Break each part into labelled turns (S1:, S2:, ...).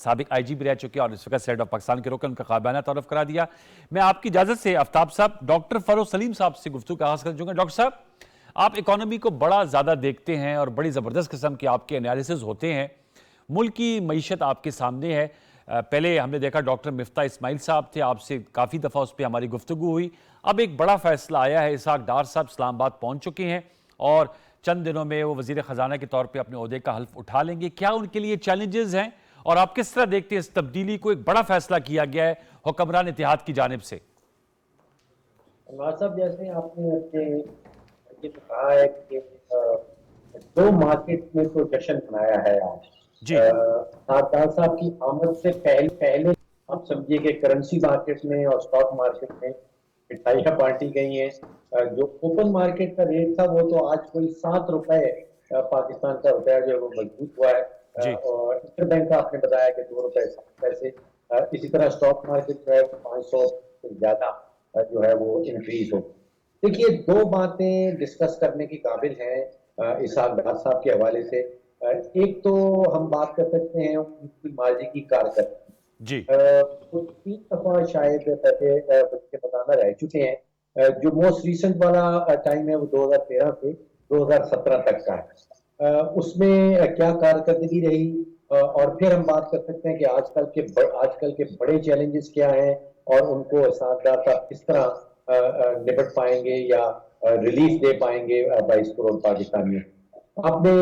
S1: سابق آئی جی بھی رہ چکے ہیں اور اس وقت سینٹ آف پاکستان کے رکن، ان کا قابلانہ تعارف کرا دیا۔ میں آپ کی اجازت سے آفتاب صاحب ڈاکٹر فروغ سلیم صاحب سے گفتگو کا آغاز کر چکے ہیں۔ ڈاکٹر صاحب، آپ اکانومی کو بڑا زیادہ دیکھتے ہیں اور بڑی زبردست قسم کے آپ کے انالیسز ہوتے ہیں۔ ملک کی معیشت آپ کے سامنے ہے۔ پہلے ہم نے دیکھا ڈاکٹر مفتاح اسماعیل صاحب تھے، آپ سے کافی دفعہ اس پہ ہماری گفتگو ہوئی۔ اب ایک بڑا فیصلہ آیا ہے، اسحاق ڈار صاحب اسلام آباد پہنچ چکے ہیں اور چند دنوں میں وہ وزیر خزانہ کے طور پہ اپنے عہدے کا حلف اٹھا لیں گے۔ کیا ان کے لیے چیلنجز ہیں اور آپ کس طرح دیکھتے ہیں اس تبدیلی کو؟ ایک بڑا فیصلہ کیا گیا ہے حکمران اتحاد کی جانب سے۔
S2: انوار صاحب، جیسے آپ نے اپنے یہ کہا ہے کہ دو مارکیٹ میں تو جشن منایا ہے آج۔
S1: جی
S2: ڈار صاحب کی آمد سے پہلے آپ سمجھیے کہ کرنسی مارکیٹ میں اور اسٹاک مارکیٹ میں مٹھائیاں بانٹی گئی ہیں۔ جو اوپن مارکیٹ کا ریٹ تھا وہ تو آج کوئی 7 روپے پاکستان کا روپیہ جو ہے وہ مضبوط ہوا ہے،
S1: جی
S2: اور انٹر بینک کا آپ نے بتایا کہ 2 روپے 7 پیسے۔ اسی طرح اسٹاک مارکیٹ جو ہے 500 سے زیادہ جو ہے وہ انکریز ہو۔ دیکھیے، دو باتیں ڈسکس کرنے کی قابل ہیں اسحاق ڈار صاحب کے حوالے سے۔ ایک تو ہم بات کر سکتے ہیں ان کی ماضی کی کارکردگی۔
S1: جی
S2: وہ 3 دفعہ شاید پہلے وزیر خزانہ رہ چکے ہیں۔ جو موسٹ ریسنٹ والا ٹائم ہے وہ 2013 سے 2017 تک کا ہے۔ اس میں کیا کارکردگی رہی، اور پھر ہم بات کر سکتے ہیں کہ آج کل کے بڑے چیلنجز کیا ہیں اور ان کو اسحاق ڈار صاحب کس طرح نپٹ پائیں گے یا ریلیف دے پائیں گے 22 کروڑ پاکستانیوں۔ آپ نے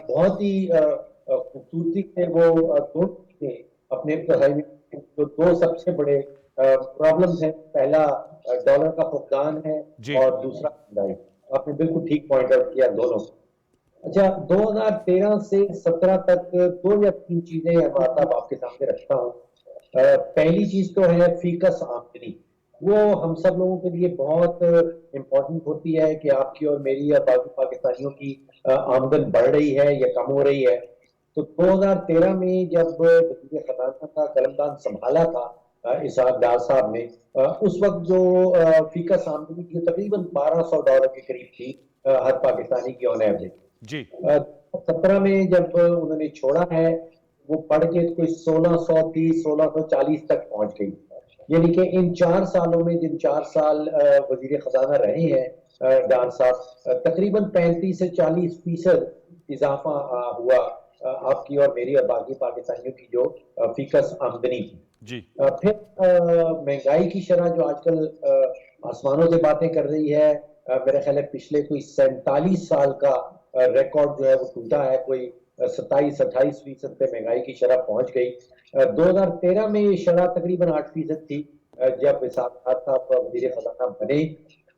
S2: بہت ہی خوبصورتی سے وہ دو چیزیں اپنے جو دو سب سے بڑے پرابلمز ہیں، پہلا ڈالر کا فقدان ہے
S1: جی
S2: اور دوسرا مہنگائی۔ آپ نے بالکل ٹھیک پوائنٹ آؤٹ کیا دونوں۔ اچھا، 2013 سے 17 تک 2 یا 3 چیزیں آپ کے سامنے رکھتا ہوں۔ پہلی چیز تو ہے فیکس آمدنی۔ وہ ہم سب لوگوں کے لیے بہت امپورٹنٹ ہوتی ہے کہ آپ کی اور میری یا باقی پاکستانیوں کی آمدن بڑھ رہی ہے یا کم ہو رہی ہے۔ تو 2013 میں جب وزیر خزانہ کا قلمدان سنبھالا تھا اسحاق ڈار صاحب نے، اس وقت جو فیکس آمدنی کی تقریباً $1200 کے قریب تھی ہر پاکستانی کی آن ایوریج۔
S1: جی
S2: 17 میں جب انہوں نے چھوڑا ہے، وہ بڑھ کے کوئی 1630 1640 تک پہنچ گئی۔ یعنی کہ ان 4 سالوں میں، جن 4 سال وزیر خزانہ رہے ہیں ڈار صاحب، تقریباً 35 سے 40% اضافہ ہوا آپ کی اور میری اور باقی پاکستانیوں کی جو فیکس آمدنی تھی۔
S1: جی
S2: پھر مہنگائی کی شرح جو آج کل آسمانوں سے باتیں کر رہی ہے، میرے خیال ہے پچھلے کوئی 47 سال کا ریکارڈ جو ہے وہ ٹوٹا ہے، کوئی 27-28% پہ مہنگائی کی شرح پہنچ گئی۔ 2013 میں یہ شرح تقریباً 8% تھی جب اسحاق ڈار صاحب وزیر خزانہ بنے،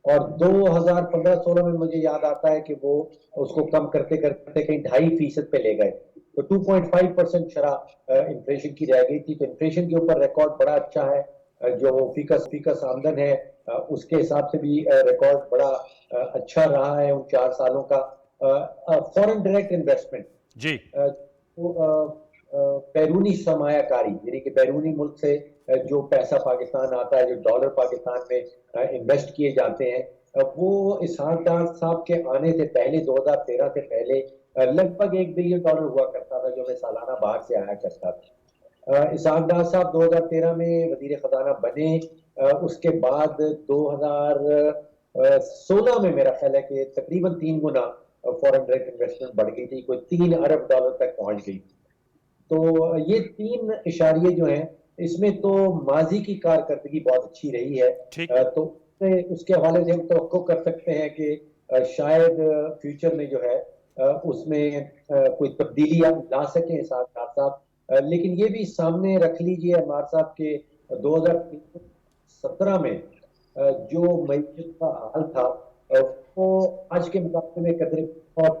S2: اور 2015-16 میں مجھے یاد آتا ہے کہ وہ اس کو کم کرتے کرتے کہیں 2.5% پہ لے گئے، تو 2.5% شرح انفلیشن کی رہ گئی تھی۔ تو انفلیشن کے اوپر ریکارڈ بڑا اچھا ہے، جو فیکس آمدن ہے اس کے حساب سے بھی ریکارڈ بڑا اچھا رہا ہے ان 4 سالوں کا۔ فورن ڈائریکٹ انویسٹمنٹ،
S1: جی
S2: بیرونی سرمایہ کاری، یعنی کہ بیرونی ملک سے جو پیسہ پاکستان آتا ہے، جو ڈالر پاکستان میں انویسٹ کیے جاتے ہیں، وہ اسحاق ڈار صاحب کے آنے سے پہلے 2013 سے پہلے لگ بھگ $1 بلین ہوا کرتا تھا جو میں سالانہ باہر سے آیا کرتا تھا۔ اسحاق ڈار صاحب 2013 میں وزیر خزانہ بنے، اس کے بعد 2016 میں میرا خیال ہے کہ تقریباً 3 گنا فورن ڈائریکٹ انویسٹمنٹ بڑھ گئی تھی، کوئی $3 ارب تک پہنچ گئی۔ تو یہ 3 اشاریے جو ہیں، اس میں تو ماضی کی کارکردگی بہت اچھی رہی
S1: ٹھیک
S2: ہے، تو اس کے حوالے سے ہم توقع کر سکتے ہیں کہ شاید فیوچر میں جو ہے اس میں کوئی تبدیلی آپ لا سکیں اسحاق ڈار صاحب۔ لیکن یہ بھی سامنے رکھ لیجئے انوار صاحب کے 2017 میں جو معیشت کا حال تھا وہ آج کے مقابلے میں قدرے بہت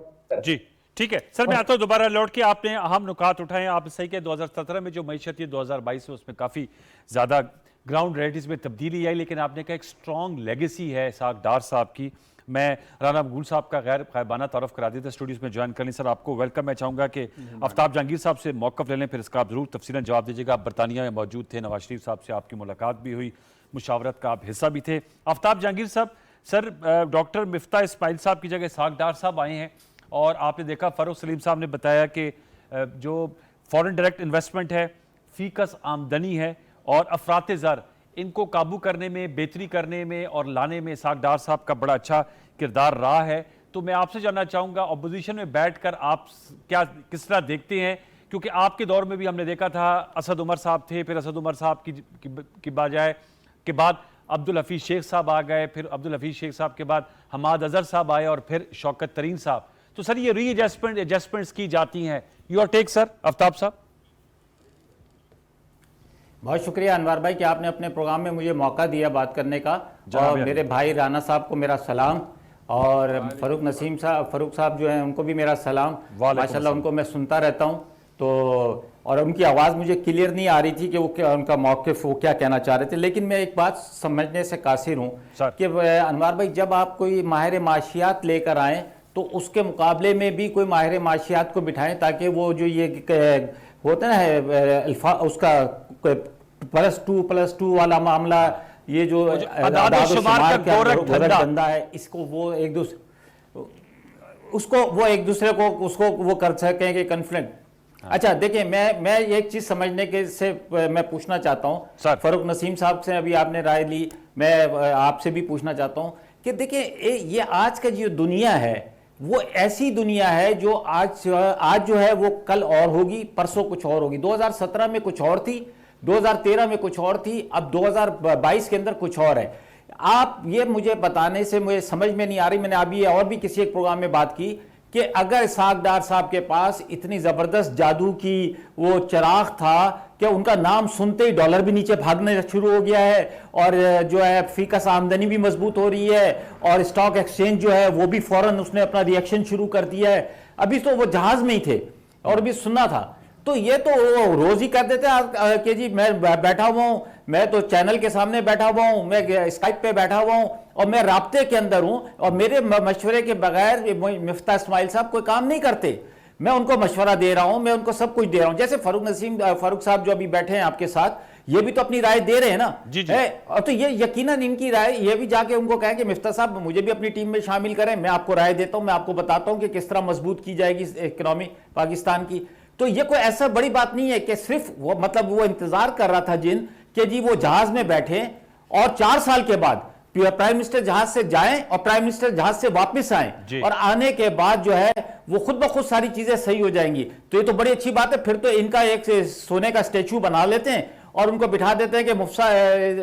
S1: جی ٹھیک ہے سر، میں آتا ہوں دوبارہ لوٹ کے۔ آپ نے اہم نکات اٹھائے، آپ صحیح کہ 2017 میں جو معیشت تھی 2022 میں اس میں کافی زیادہ گراؤنڈ ریئلٹیز میں تبدیلی آئی، لیکن آپ نے کہا ایک سٹرونگ لیگیسی ہے اسحاق ڈار صاحب کی۔ میں رانا مقبول صاحب کا غیر غائبانہ تعارف کرا دیتا اسٹوڈیوز میں جوائن کر لیں۔ سر آپ کو ویلکم۔ میں چاہوں گا کہ آفتاب جہانگیر صاحب سے موقف لے لیں، پھر اس کا آپ ضرور تفصیلاً جواب دیجیے گا۔ آپ برطانیہ میں موجود تھے، نواز شریف صاحب سے آپ کی ملاقات بھی ہوئی، مشاورت کا آپ حصہ بھی تھے۔ آفتاب جہانگیر صاحب، سر ڈاکٹر مفتاح اسماعیل صاحب کی جگہ اسحاق ڈار صاحب آئے ہیں، اور آپ نے دیکھا فروغ سلیم صاحب نے بتایا کہ جو فورن ڈائریکٹ انویسٹمنٹ ہے، فیکس آمدنی ہے اور افراط زر، ان کو قابو کرنے میں، بہتری کرنے میں اور لانے میں اسحاق ڈار صاحب کا بڑا اچھا کردار رہا ہے. تو میں آپ سے جاننا چاہوں گا اپوزیشن میں بیٹھ کر آپ کس طرح دیکھتے ہیں، کیونکہ آپ کے دور میں بھی ہم نے دیکھا تھا اسد عمر صاحب تھے، پھر اسد عمر صاحب کی بجائے کے بعد عبدالحفیظ شیخ صاحب آ گئے، پھر عبدالحفیظ شیخ صاحب کے بعد حماد اظہر صاحب آئے اور پھر شوکت ترین صاحب. تو سر یہ ری ایڈجسٹمنٹس کی جاتی ہیں. یور ٹیک سر آفتاب صاحب.
S3: بہت شکریہ انوار بھائی کہ آپ نے اپنے پروگرام میں مجھے موقع دیا بات کرنے کا، اور میرے بھائی رانا صاحب کو میرا سلام، اور فاروق صاحب جو ہیں ان کو بھی میرا سلام. ماشاءاللہ ان کو میں سنتا رہتا ہوں، تو اور ان کی آواز مجھے کلیئر نہیں آ رہی تھی کہ وہ ان کا موقف وہ کیا کہنا چاہ رہے تھے. لیکن میں ایک بات سمجھنے سے قاصر ہوں کہ انوار بھائی جب آپ کوئی ماہر معاشیات لے کر آئیں تو اس کے مقابلے میں بھی کوئی ماہر معاشیات کو بٹھائیں، تاکہ وہ جو یہ ہوتا ہے اس کا +2+2 والا معاملہ، یہ جو
S1: اعداد و شمار کا گورکھ
S3: دھندا ہے، اس کو وہ ایک دوسرے کو اس کو وہ کر سکیں کہ کنفلکٹ. اچھا دیکھیں، میں ایک چیز سمجھنے کے سے میں پوچھنا چاہتا ہوں، فاروق نسیم صاحب سے ابھی آپ نے رائے لی، میں آپ سے بھی پوچھنا چاہتا ہوں کہ دیکھیں یہ آج کا جو دنیا ہے وہ ایسی دنیا ہے جو آج جو ہے وہ کل اور ہوگی، پرسوں کچھ اور ہوگی. 2017 میں کچھ اور تھی، 2013 میں کچھ اور تھی، اب 2022 کے اندر کچھ اور ہے. آپ یہ مجھے بتانے سے مجھے سمجھ میں نہیں آ رہی، میں نے ابھی اور بھی کسی ایک پروگرام میں بات کی کہ اگر اسحاق ڈار صاحب کے پاس اتنی زبردست جادو کی وہ چراغ تھا کہ ان کا نام سنتے ہی ڈالر بھی نیچے بھاگنے شروع ہو گیا ہے، اور جو ہے فیکس آمدنی بھی مضبوط ہو رہی ہے، اور اسٹاک ایکسچینج جو ہے وہ بھی فوراً اس نے اپنا ریئیکشن شروع کر دیا ہے. ابھی تو وہ جہاز میں ہی تھے اور ابھی سننا تھا. تو یہ تو روز ہی کر دیتے ہیں کہ جی میں بیٹھا ہوا ہوں، میں تو چینل کے سامنے بیٹھا ہوا ہوں، میں اسکائپ پہ بیٹھا ہوا ہوں اور میں رابطے کے اندر ہوں، اور میرے مشورے کے بغیر مفتاح اسماعیل صاحب کوئی کام نہیں کرتے. میں ان کو مشورہ دے رہا ہوں، میں ان کو سب کچھ دے رہا ہوں. جیسے فاروق صاحب جو ابھی بیٹھے ہیں آپ کے ساتھ، یہ بھی تو اپنی رائے دے رہے ہیں نا. اور تو یہ یقیناً ان کی رائے، یہ بھی جا کے ان کو کہیں کہ مفتاح صاحب مجھے بھی اپنی ٹیم میں شامل کریں، میں آپ کو رائے دیتا ہوں، میں آپ کو بتاتا ہوں کہ کس طرح مضبوط کی جائے گی اکنامی پاکستان کی. تو یہ کوئی ایسا بڑی بات نہیں ہے کہ صرف وہ وہ انتظار کر رہا تھا کہ جی وہ جہاز میں بیٹھے اور 4 سال کے بعد پرائم منسٹر جہاز سے جائیں اور پرائم منسٹر جہاز سے واپس آئیں، اور آنے کے بعد جو ہے وہ خود بخود ساری چیزیں صحیح ہو جائیں گی. تو یہ تو بڑی اچھی بات ہے. پھر تو ان کا ایک سونے کا اسٹیچو بنا لیتے ہیں اور ان کو بٹھا دیتے ہیں کہ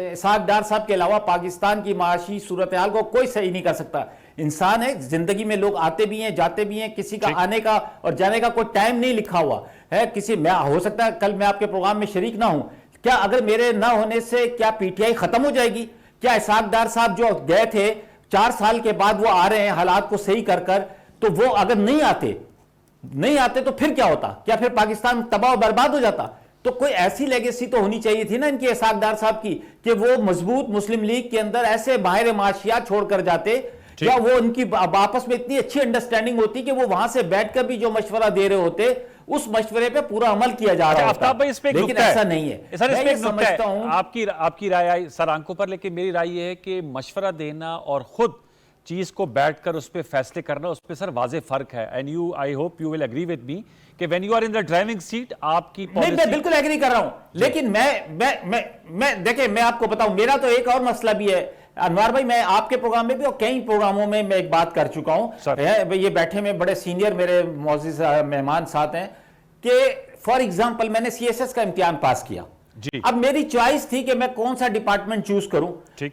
S3: اسحاق ڈار صاحب کے علاوہ پاکستان کی معاشی صورتحال کو کوئی صحیح نہیں کر سکتا. انسان ہے، زندگی میں لوگ آتے بھی ہیں جاتے بھی ہیں، کسی کا آنے کا اور جانے کا کوئی ٹائم نہیں لکھا ہوا ہے. میں ہو سکتا ہے کل میں آپ کے پروگرام میں شریک نہ ہوں، کیا اگر میرے نہ ہونے سے کیا پی ٹی آئی ختم ہو جائے گی؟ کیا اسحاق ڈار صاحب جو گئے تھے 4 سال کے بعد وہ آ رہے ہیں حالات کو صحیح کر تو وہ اگر نہیں آتے تو پھر کیا ہوتا؟ کیا پھر پاکستان تباہ و برباد ہو جاتا؟ تو کوئی ایسی لیگیسی تو ہونی چاہیے تھی نا ان کی اسحاق ڈار صاحب کی کہ وہ مضبوط مسلم لیگ کے اندر ایسے ماہر معاشیات چھوڑ کر جاتے، یا وہ ان کی آپس میں اتنی اچھی انڈرسٹینڈنگ ہوتی کہ وہ وہاں سے بیٹھ کر بھی جو مشورہ دے رہے ہوتے اس مشورے پہ پورا عمل کیا جا رہا ہوتا. لیکن ایسا نہیں ہے.
S1: میں یہ سمجھتا ہوں آپ کی رائے سر آنکھوں پر، لیکن میری رائے یہ ہے کہ مشورہ دینا اور خود چیز کو بیٹھ کر اس پہ فیصلے کرنا، اس پہ سر واضح فرق ہے. And I hope you will agree with me کہ when you are in the driving seat آپ کی
S3: نہیں، میں بالکل ایگری کر رہا ہوں. لیکن میں دیکھیں میں آپ کو بتاؤں، میرا تو ایک اور مسئلہ بھی ہے انوار بھائی. میں آپ کے پروگرام میں بھی اور کئی پروگراموں میں ایک بات کر چکا ہوں. یہ بیٹھے میں بڑے سینئر میرے معزز مہمان ساتھ ہیں کہ فار ایگزامپل میں نے CSS کا امتحان پاس کیا. اب میری چوائس تھی کہ میں کون سا ڈپارٹمنٹ چوز کروں.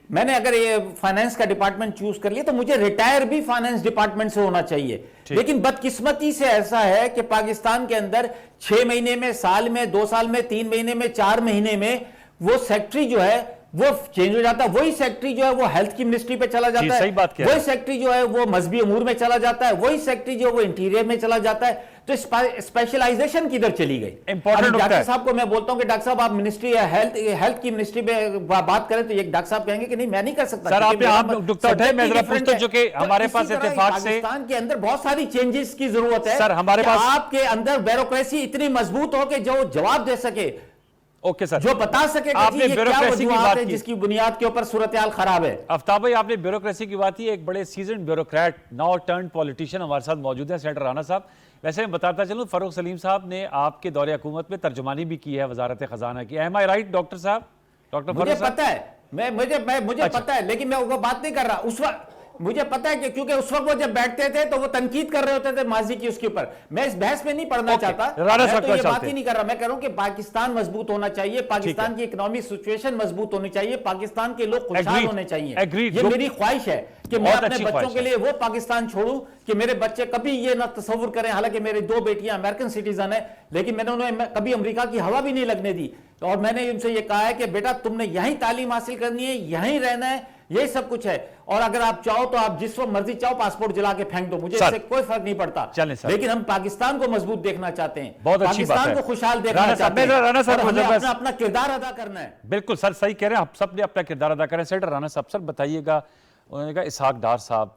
S3: میں نے اگر یہ فائنانس کا ڈپارٹمنٹ چوز کر لیا تو مجھے ریٹائر بھی فائنانس ڈپارٹمنٹ سے ہونا چاہیے. لیکن بدقسمتی سے ایسا ہے کہ پاکستان کے اندر 6 مہینے میں، سال میں، 2 سال میں، 3 مہینے میں، 4 مہینے میں وہ سیکٹری جو ہے وہ چینج ہو جاتا ہے. وہی سیکٹری جو ہے وہ ہیلتھ کی منسٹری پہ چلا جاتا ہے، وہی سیکٹری جو ہے وہ مذہبی امور میں چلا جاتا ہے، وہی سیکٹری جو ہے وہ انٹیریئر میں چلا جاتا ہے. تو اسپیشلائزیشن کدھر چلی گئی؟ ڈاکٹر صاحب کو میں بولتا ہوں کہ ڈاکٹر صاحب آپ منسٹری ہیلتھ کی منسٹری پہ بات کریں تو ایک ڈاکٹر صاحب کہیں گے کہ نہیں میں نہیں کر سکتا.
S1: سر ہمارے پاس اتفاق سے
S3: پاکستان کے اندر بہت ساری چینجز کی ضرورت ہے. سر ہمارے پاس آپ کے اندر بیوروکریسی اتنی مضبوط ہو کہ جو جواب دے سکے،
S1: اوکے سر،
S3: جو بتا سکے کہ یہ کیا وجوہات ہے جس کی بنیاد کے اوپر صورتحال خراب ہے.
S1: آفتاب بھائی آپ نے بیوروکریسی کی بات کی، ایک بڑے seasoned bureaucrat now turned politician ہمارے ساتھ موجود ہیں، سینیٹر رانا صاحب. ویسے میں بتاتا چلوں فاروق سلیم صاحب نے آپ کے دور حکومت میں ترجمانی بھی کی ہے وزارت خزانہ کی. ایم آئی رائٹ ڈاکٹر صاحب؟ ڈاکٹر
S3: مجھے پتا ہے, مجھے پتا ہے, لیکن میں وہ بات نہیں کر رہا اس وقت. مجھے پتا ہے کہ کیونکہ اس وقت وہ جب بیٹھتے تھے تو وہ تنقید کر رہے ہوتے تھے ماضی کی اس کے اوپر. میں اس بحث میں نہیں پڑھنا چاہتا, میں تو یہ بات ہی نہیں کر رہا. میں کہہ رہا ہوں کہ پاکستان مضبوط ہونا چاہیے, پاکستان کی اکنامک سچویشن مضبوط ہونی چاہیے, پاکستان کے لوگ خوشحال ہونے چاہیے. یہ میری خواہش ہے کہ میں اپنے بچوں کے لیے وہ پاکستان چھوڑوں کہ میرے بچے کبھی یہ نہ تصور کریں. حالانکہ میری 2 بیٹیاں امریکن سٹیزن ہیں, لیکن میں نے انہیں کبھی امریکہ کی ہوا بھی نہیں لگنے دی. اور میں نے ان سے یہ کہا ہے کہ بیٹا تم نے یہیں تعلیم حاصل کرنی ہے, یہیں رہنا ہے, یہ سب کچھ ہے. اور اگر آپ چاہو تو آپ جس وقت مرضی چاہو پاسپورٹ جلا کے پھینک دو, مجھے اس سے کوئی فرق نہیں پڑتا. لیکن ہم پاکستان کو مضبوط دیکھنا چاہتے ہیں, پاکستان کو خوشحال دیکھنا چاہتے ہیں, اور ہمیں اپنا کردار ادا کرنا ہے.
S1: بالکل سر صحیح کہہ رہے ہیں, آپ سب نے اپنا کردار ادا کریں. سیٹر رانا صاحب سر بتائیے گا, انہوں نے کہا اسحاق ڈار صاحب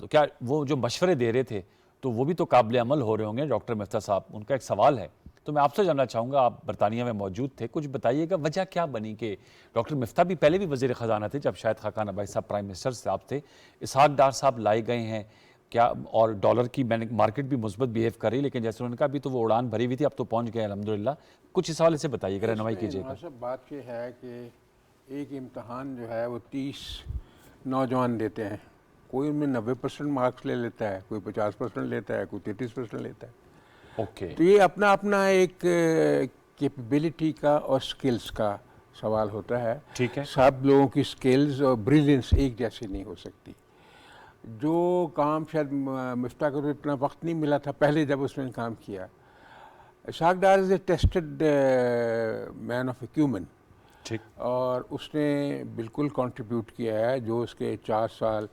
S1: کیا وہ جو مشورے دے رہے تھے تو وہ بھی تو قابل عمل ہو رہے ہوں گے ڈاکٹر مفتاح صاحب. ان کا ایک سوال ہے تو میں آپ سے جاننا چاہوں گا, آپ برطانیہ میں موجود تھے, کچھ بتائیے گا وجہ کیا بنی کہ ڈاکٹر مفتاح بھی پہلے بھی وزیر خزانہ تھے جب شاہد خاقان عباسی صاحب پرائم منسٹر صاحب تھے, اسحاق ڈار صاحب لائے گئے ہیں کیا, اور ڈالر کی مارکیٹ بھی مثبت بیہیو کر رہی, لیکن جیسے انہوں نے کہا ابھی تو وہ اڑان بھری ہوئی تھی, اب تو پہنچ گئے الحمدللہ. کچھ اس حوالے سے بتائیے گا, رہنمائی کیجیے گا.
S4: بات یہ ہے کہ ایک امتحان جو ہے وہ 30 نوجوان دیتے ہیں, کوئی ان میں 90% مارکس لے لیتا ہے, کوئی 50% لیتا ہے, کوئی 33% لیتا ہے. تو یہ اپنا اپنا ایک کیپیبلٹی کا اور سکلز کا سوال ہوتا ہے.
S1: ٹھیک ہے,
S4: سب لوگوں کی سکلز اور بریلینس ایک جیسی نہیں ہو سکتی. جو کام شاید مفتاح کو اتنا وقت نہیں ملا تھا پہلے جب اس نے کام کیا. اسحاق ڈار از اے ٹیسٹڈ مین آف ایکیومن, اور اس نے بالکل کنٹریبیوٹ کیا ہے. جو اس کے 4 سال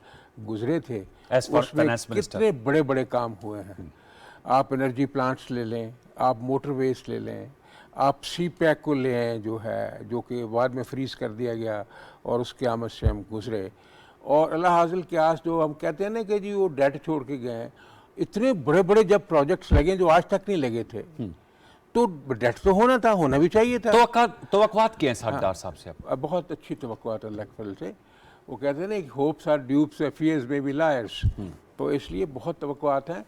S4: گزرے تھے اس میں کتنے بڑے بڑے کام ہوئے ہیں. آپ انرجی پلانٹس لے لیں, آپ موٹر ویز لے لیں, آپ سی پیک کو لیں جو کہ بعد میں فریز کر دیا گیا اور اس کی آمد سے ہم گزرے. اور اللہ حاصل قیاس جو ہم کہتے ہیں نا کہ جی وہ ڈیٹ چھوڑ کے گئے ہیں, اتنے بڑے بڑے جب پروجیکٹس لگے جو آج تک نہیں لگے تھے, تو ڈیٹ تو ہونا تھا, ہونا بھی چاہیے تھا.
S1: توقعات کیا ہیں اسحاق ڈار صاحب سے؟
S4: بہت اچھی توقعات اللہ کے فضل سے. وہ کہتے ہیں نا کہ ہوپس آر ڈیوپس, فیئرز میں بی لائرس, تو اس لیے بہت توقعات ہیں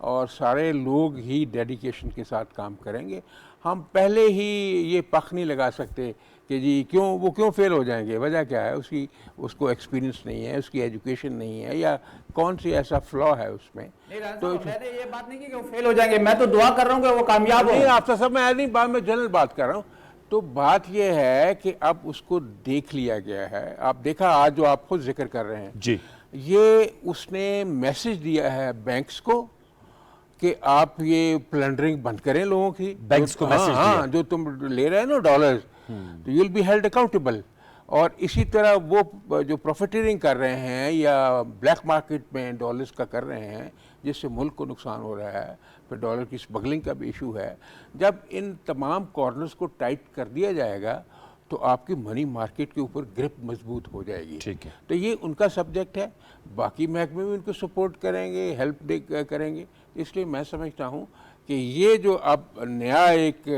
S4: اور سارے لوگ ہی ڈیڈیکیشن کے ساتھ کام کریں گے. ہم پہلے ہی یہ پخ نہیں لگا سکتے کہ جی کیوں فیل ہو جائیں گے, وجہ کیا ہے, اس کو ایکسپیرینس نہیں ہے, اس کی ایجوکیشن نہیں ہے, یا کون سی ایسا فلا ہے اس میں.
S3: تو میں نے یہ بات نہیں کی کہ وہ فیل ہو جائیں گے, میں تو دعا کر رہا ہوں کہ وہ کامیاب ہو.
S4: نہیں, آپ سب میں نہیں, میں جنرل بات کر رہا ہوں. تو بات یہ ہے کہ اب اس کو دیکھ لیا گیا ہے. آپ دیکھا آج جو آپ خود ذکر کر رہے ہیں
S1: جی,
S4: یہ اس نے میسج دیا ہے بینکس کو کہ آپ یہ پلنڈرنگ بند کریں لوگوں کی.
S1: بینکس کو میسج دیا,
S4: ہاں, جو تم لے رہے ہیں نا ڈالرز, تو you will be held accountable. اور اسی طرح وہ جو پروفیٹرنگ کر رہے ہیں یا بلیک مارکیٹ میں ڈالرز کا کر رہے ہیں, جس سے ملک کو نقصان ہو رہا ہے, پھر ڈالر کی اسمگلنگ کا بھی ایشو ہے. جب ان تمام کارنرز کو ٹائٹ کر دیا جائے گا تو آپ کی منی مارکیٹ کے اوپر گرپ مضبوط ہو جائے گی.
S1: ٹھیک ہے,
S4: تو یہ ان کا سبجیکٹ ہے. باقی محکمے بھی ان کو سپورٹ کریں گے, ہیلپ کریں گے. اس لیے میں سمجھتا ہوں کہ یہ جو اب نیا ایک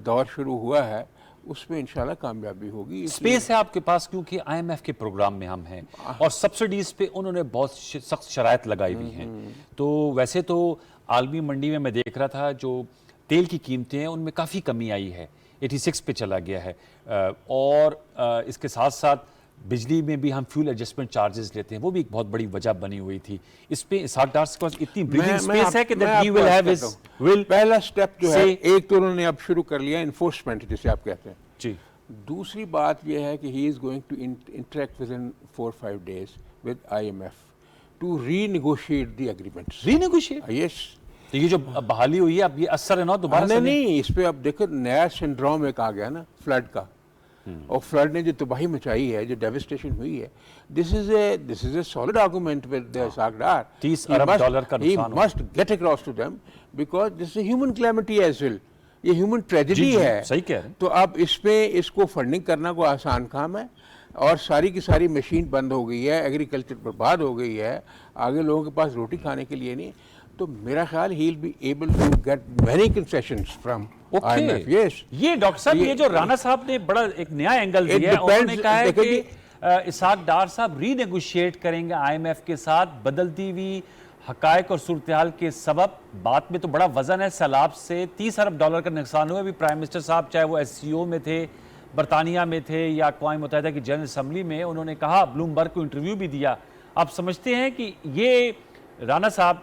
S4: دور شروع ہوا ہے اس میں انشاءاللہ کامیابی ہوگی.
S1: سپیس ہے آپ کے پاس, کیونکہ آئی ایم ایف کے پروگرام میں ہم ہیں اور سبسڈیز پہ انہوں نے بہت سخت شرائط لگائی ہوئی ہیں. تو ویسے تو عالمی منڈی میں دیکھ رہا تھا جو تیل کی قیمتیں ہیں ان میں کافی کمی آئی ہے, 86 پہ چلا گیا ہے. اور اس کے ساتھ ساتھ بجلی میں بھی ہم فیول ایڈجسٹمنٹ چارجز لیتے ہیں, وہ بھی ایک بہت بڑی وجہ بنی ہوئی تھی. اس پہ اسحاق ڈار کے پاس اتنی بریدنگ سپیس ہے کہ
S4: پہلا سٹیپ جو ہے ایک تو انہوں نے اب شروع کر لیا انفورسمنٹ جسے آپ کہتے ہیں.
S1: جی,
S4: دوسری بات یہ ہے کہ he is going to interact with in 4-5 days with IMF to renegotiate the agreements.
S1: Renegotiate,
S4: yes.
S1: یہ جو بحالی ہوئی ہے اب یہ اثر ہے نا دوبارہ سے
S4: نہیں, اس پہ اب دیکھو نیا سنڈروم ایک آ گیا نا فلڈ کا, اور فلڈ نے جو تباہی مچائی ہے, جو ڈیوسٹیشن ہوئی ہے, this is a solid argument with Ishaq Dar.
S1: $30 ارب کا نقصان
S4: ہی must get across to them because this is a human calamity as well. یہ ہیومن ٹریجڈی ہے.
S1: صحیح کہہ رہے ہیں.
S4: تو اب اس کو فنڈنگ کرنا کوئی آسان کام ہے, اور ساری کی ساری مشین بند ہو گئی ہے, ایگریکلچر برباد ہو گئی ہے, آگے لوگوں کے پاس روٹی کھانے کے لیے نہیں. تو میرا خیال he will be able to get many concessions from IMF. Yes,
S1: یہ ڈاکٹر صاحب یہ جو رانا صاحب نے بڑا ایک نیا اینگل دیا ہے, انہوں نے کہا ہے کہ اسحاق ڈار صاحب ری نیگوشیٹ کریں گے IMF کے ساتھ بدلتی ہوئی حقائق اور صورتحال کے سبب بات میں تو بڑا وزن ہے. سیلاب سے $30 ارب کا نقصان ہوا. ابھی پرائم منسٹر صاحب چاہے وہ SCO میں تھے, برطانیہ میں تھے یا اقوام متحدہ کی جنرل اسمبلی میں, انہوں نے کہا, بلومبرگ کو انٹرویو بھی دیا. آپ سمجھتے ہیں کہ یہ رانا صاحب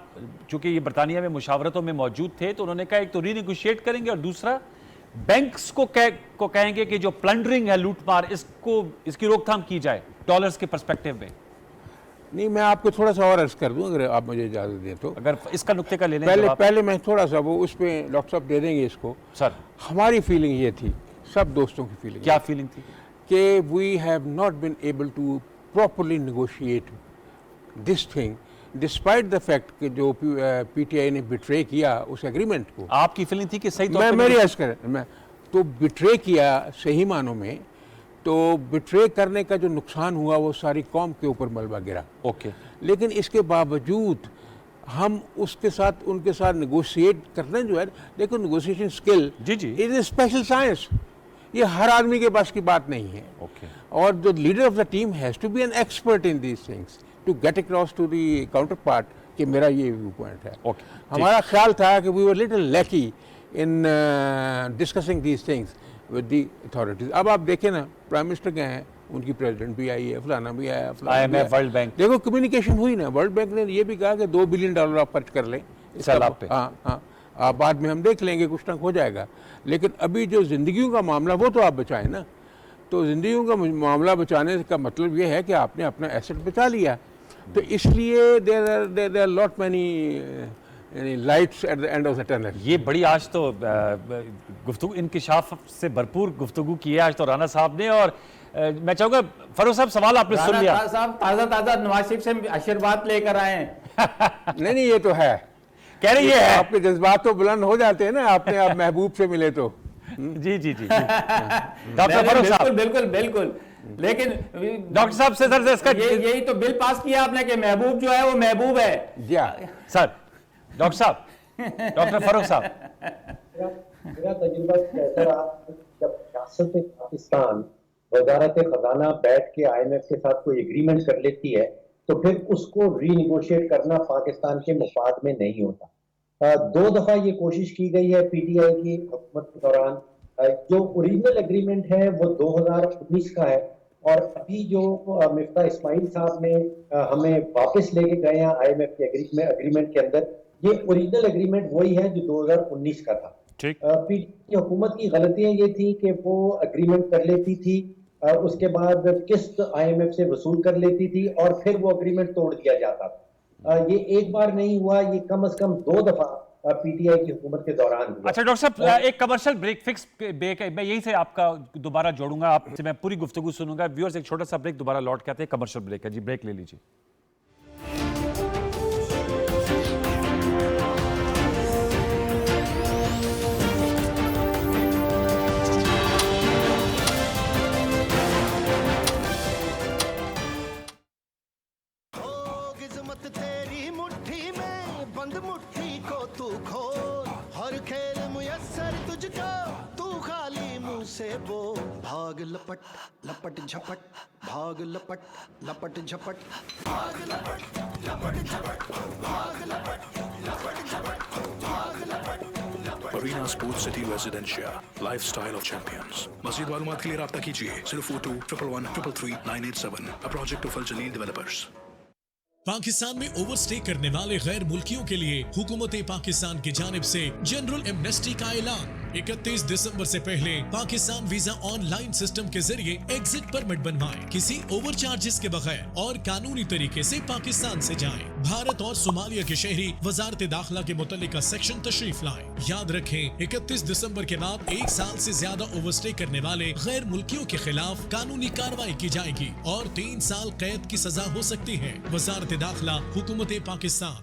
S1: چونکہ یہ برطانیہ میں مشاورتوں میں موجود تھے تو انہوں نے کہا ایک تو ری نیگوشیٹ کریں گے اور دوسرا بینکس کو کہیں گے کہ جو پلنڈرنگ ہے, لوٹ مار, اس کی روک تھام کی جائے ڈالرز کے پرسپیکٹیو میں.
S4: نہیں, میں آپ کو تھوڑا سا اور عرض کر دوں اگر آپ مجھے اجازت دیں تو.
S1: اگر اس کا نقطے کا لے لیں
S4: پہلے میں تھوڑا سا وہ اس پہ ڈاکٹر صاحب دے دیں گے اس کو.
S1: سر
S4: ہماری فیلنگ یہ تھی, سب دوستوں کی فیلنگ,
S1: کیا فیلنگ تھی
S4: کہ we have not been able to properly negotiate this thing despite the fact کہ جو PTI نے بٹرے کیا اس ایگریمنٹ کو.
S1: آپ کی فیلنگ تھی کہ صحیح طور پہ
S4: میری عرض کریں, میں تو بٹرے کیا صحیح معنوں میں, تو بٹرے کرنے کا جو نقصان ہوا وہ ساری قوم کے اوپر ملبہ گرا.
S1: اوکے,
S4: لیکن اس کے باوجود ہم اس کے ساتھ ان کے ساتھ نیگوشیٹ کرنے جو ہے, دیکھو نیگوشیشن اسکل
S1: جی
S4: از اے اسپیشل سائنس, یہ ہر آدمی کے پاس کی بات نہیں ہے.
S1: اوکے,
S4: اور جو leader of the team has to be an expert in these things to get across to the counterpart کہ میرا یہ ویو پوائنٹ ہے. ہمارا خیال تھا کہ we were little leaky in discussing these things with the authorities. اب آپ دیکھیں نا, پرائم منسٹر گئے ہیں, ان کی پریزیڈنٹ بھی آئی ہے, فلانا بھی آیا,
S1: IMF, ورلڈ بینک,
S4: دیکھو کمیونیکیشن ہوئی نا. ورلڈ بینک نے یہ بھی کہا کہ $2 بلین آپ خرچ کر لیں
S1: سیلاب پہ.
S4: ہاں, بعد میں ہم دیکھ لیں گے, کچھ نہ ہو جائے گا. لیکن ابھی جو زندگیوں کا معاملہ وہ تو آپ بچائیں نا. تو زندگیوں کا معاملہ بچانے کا مطلب یہ ہے کہ آپ نے اپنا ایسٹ بچا لیا. تو اس لیے there are lot many lights at the end of the tunnel.
S1: یہ بڑی آج تو گفتگو انکشاف سے بھرپور گفتگو کی ہے آج تو رانا صاحب نے. اور میں چاہوں گا فاروق صاحب سوال آپ نے سن لیا.
S3: رانا صاحب تازہ نواز شریف سے آشیرواد لے کر آئے ہیں.
S4: نہیں یہ تو ہے,
S1: کہہ رہے یہ ہے
S4: آپ کے جذبات تو بلند ہو جاتے ہیں نا آپ محبوب سے ملے تو.
S1: جی ڈاکٹر فاروق صاحب,
S3: بالکل. لیکن
S1: ڈاکٹر صاحب سے سر اس کا
S3: یہی تو بل پاس کیا آپ نے کہ محبوب جو ہے وہ محبوب ہے.
S4: جی
S1: سر, ڈاکٹر صاحب, ڈاکٹر فاروق صاحب,
S2: میرا تجربہ ایسا رہا جب ریاست پاکستان وزارت خزانہ بیٹھ کے IMF کے ساتھ کوئی ایگریمنٹ کر لیتی ہے تو پھر اس کو ری نیگوشیٹ کرنا پاکستان کے مفاد میں نہیں ہوتا. 2 دفعہ یہ کوشش کی گئی ہے PTI کی حکومت کے دوران. جو اوریجنل ایگریمنٹ ہے وہ 2019 کا ہے, اور ابھی جو مفتاح اسماعیل صاحب نے ہمیں واپس لے کے گئے ہیں IMF کے ایگریمنٹ کے اندر, یہ اوریجنل ایگریمنٹ وہی ہے جو 2019 کا تھا. PTI کی حکومت کی غلطیاں یہ تھی کہ وہ ایگریمنٹ کر لیتی تھی, اس کے بعد قسط IMF سے وصول کر لیتی تھی اور پھر وہ ایگریمنٹ توڑ دیا جاتا تھا. یہ ایک بار نہیں ہوا, یہ کم از کم 2 دفعہ PTI کی حکومت کے دوران ہوا.
S1: اچھا ڈاکٹر صاحب, ایک کمرشل بریک فکس بریک ہے, میں یہیں سے آپ کا دوبارہ جوڑوں گا, آپ سے میں پوری گفتگو سنوں گا. ویورز ایک چھوٹا سا بریک, دوبارہ لوٹ کے آتے ہیں. کمرشل بریک ہے جی, بریک لے لیجیے.
S5: بھاگ لپٹ لپٹ جھپٹ, بھاگ لپٹ لپٹ جھپٹ, بھاگ لپٹ لپٹ جھپٹ, بھاگ لپٹ لپٹ جھپٹ, بھاگ لپٹ.
S6: Arena Sports City Residencia, Lifestyle of Champions. مزید معلومات کے لیے رابطہ کیجیے 042-111-333-987, a project of Al Jaleel Developers.
S7: Pakistan میں اوور سٹے کرنے والے غیر ملکیوں کے لیے حکومت پاکستان کی جانب سے جنرل ایمنسٹی کا اعلان. 31 دسمبر سے پہلے Pakistan visa on line system کے ذریعے ایگزٹ پرمٹ بنوائیں, کسی اوور چارجز کے بغیر اور قانونی طریقے سے پاکستان سے جائیں. بھارت اور صومالیہ کے شہری وزارت داخلہ کے متعلقہ سیکشن تشریف لائیں. یاد رکھیں 31 دسمبر کے بعد 1 سال سے زیادہ اوور سٹے کرنے والے غیر ملکیوں کے خلاف قانونی کارروائی کی جائے گی اور 3 سال قید کی سزا ہو سکتی ہے. وزارت داخلہ, حکومت پاکستان.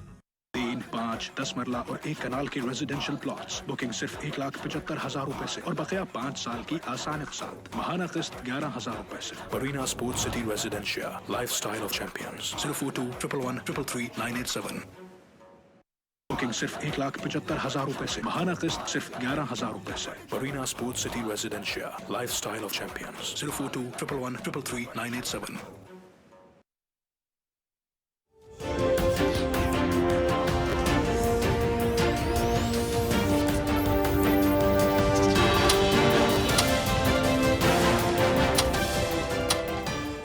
S6: 3, 5, 10 مرلہ اور 1 کنال کے ریزیڈینشل پلاٹس, بکنگ صرف 1,75,000 روپے سے اور بقیہ 5 سال کی آسان اقساط, ماہانہ قسط 11,000 روپے سے. Arena Sports City Residencia, Lifestyle of Champions. 042-111-333-987. Booking صرف 1,75,000 روپے سے, ماہانہ قسط صرف 11,000 روپے سے. Arena Sports City Residencia, Lifestyle of Champions. 042-111-333-987.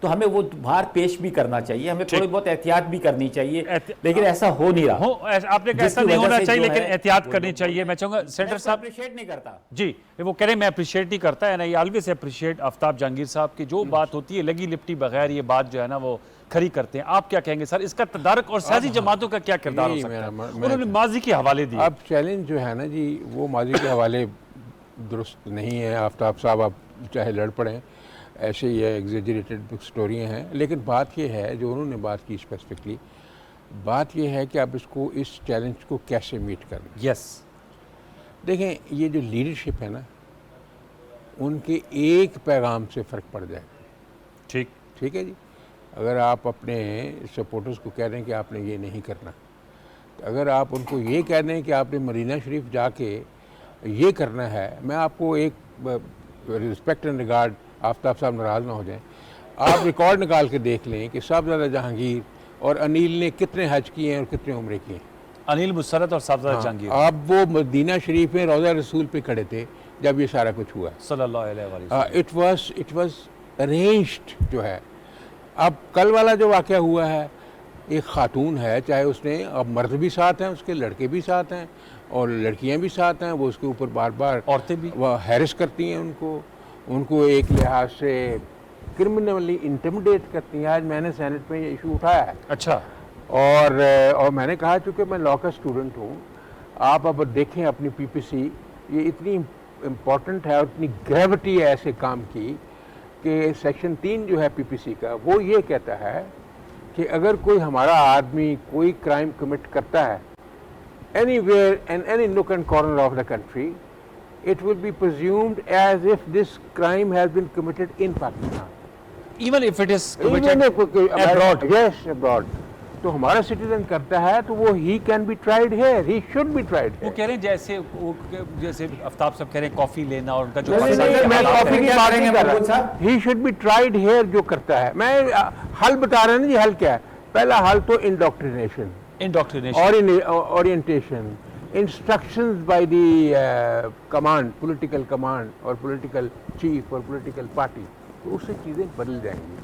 S3: تو ہمیں وہ بھار پیش بھی کرنا چاہیے, ہمیں تھوڑی بہت احتیاط بھی کرنی چاہیے, لیکن ایسا ہو نہیں رہا.
S1: آپ نے کہا ایسا نہیں ہونا چاہیے لیکن احتیاط کرنی چاہیے. میں چاہوں گا سینٹر صاحب
S3: اپریشیٹ نہیں کرتا
S1: جی, وہ کہہ رہے ہیں میں اپریشیٹ نہیں کرتا, اینڈ آئی آلویز اپریشیٹ آفتاب جہانگیر صاحب کی جو بات ہوتی ہے لگی لپٹی بغیر یہ بات جو ہے نا وہ کھری کرتے ہیں. آپ کیا کہیں گے سر, اس کا تدارک اور سیاسی جماعتوں کا کیا کردار ہو سکتا ہے؟ انہوں نے ماضی کے حوالے دیے.
S4: اب چیلنج جو ہے نا جی وہ ماضی کے حوالے درست نہیں ہے. آفتاب صاحب آپ چاہے لڑ پڑیں, ایسے ہی ایگزیجریٹڈ سٹوریاں ہیں, لیکن بات یہ ہے جو انہوں نے بات کی اسپیسیفکلی, بات یہ ہے کہ اب اس چیلنج کو کیسے میٹ کرنا.
S1: یس,
S4: دیکھیں یہ جو لیڈرشپ ہے نا ان کے ایک پیغام سے فرق پڑ جائے گا. ٹھیک ہے جی, اگر آپ اپنے سپورٹرز کو کہہ رہے ہیں کہ آپ نے یہ نہیں کرنا, اگر آپ ان کو یہ کہہ دیں کہ آپ نے مدینہ شریف جا کے یہ کرنا ہے, میں آپ کو ایک رسپیکٹ اینڈ ریگارڈ, آفتاب صاحب ناراض نہ ہو جائیں, آپ ریکارڈ نکال کے دیکھ لیں کہ صاحبزادہ جہانگیر اور انیل نے کتنے حج کیے ہیں اور کتنے عمرے کیے ہیں.
S1: انیل مسرت اور صاحبزادہ جہانگیر,
S4: اب وہ مدینہ شریف میں روضہ رسول پہ کھڑے تھے جب یہ سارا کچھ ہوا
S1: صلی اللہ علیہ وسلم.
S4: اٹ واز ارینجڈ جو ہے. اب کل والا جو واقعہ ہوا ہے, ایک خاتون ہے, چاہے اس نے, اب مرد بھی ساتھ ہیں, اس کے لڑکے بھی ساتھ ہیں اور لڑکیاں بھی ساتھ ہیں, وہ اس کے اوپر بار بار
S1: عورتیں بھی
S4: وہ ہیرس کرتی ہیں ان کو ایک لحاظ سے کرمنلی انٹیمیڈیٹ کرتی ہیں. آج میں نے سینٹ میں یہ ایشو اٹھایا ہے.
S1: اچھا,
S4: اور میں نے کہا چونکہ میں لاء کا اسٹوڈنٹ ہوں, آپ اب دیکھیں اپنی پی پی سی, یہ اتنی امپورٹنٹ ہے اور اتنی گریوٹی ہے ایسے کام کی کہ سیکشن 3 جو ہے پی پی سی کا وہ یہ کہتا ہے کہ اگر کوئی ہمارا آدمی کوئی کرائم کمٹ کرتا ہے any where and any knock and corner of the country, it will be presumed as if this crime has been committed in Pakistan.
S1: even if it is committed abroad.
S4: Yes, abroad. تو ہمارا citizen کرتا ہے تو وہ he can be tried here, he should be tried here.
S1: وہ کہہ رہے ہیں جیسے آفتاب صاحب کہہ رہے ہیں کافی لینا اور ان کا جو
S4: میں کافی کی بات نہیں کر رہا, he should be tried here جو کرتا ہے. میں حل بتا رہا ہوں جی, حل کیا ہے. پہلا حل تو انڈوکٹرینیشن اور orientation, instructions by the command, political command اور political chief اور political party, تو اس سے چیزیں بدل جائیں گی.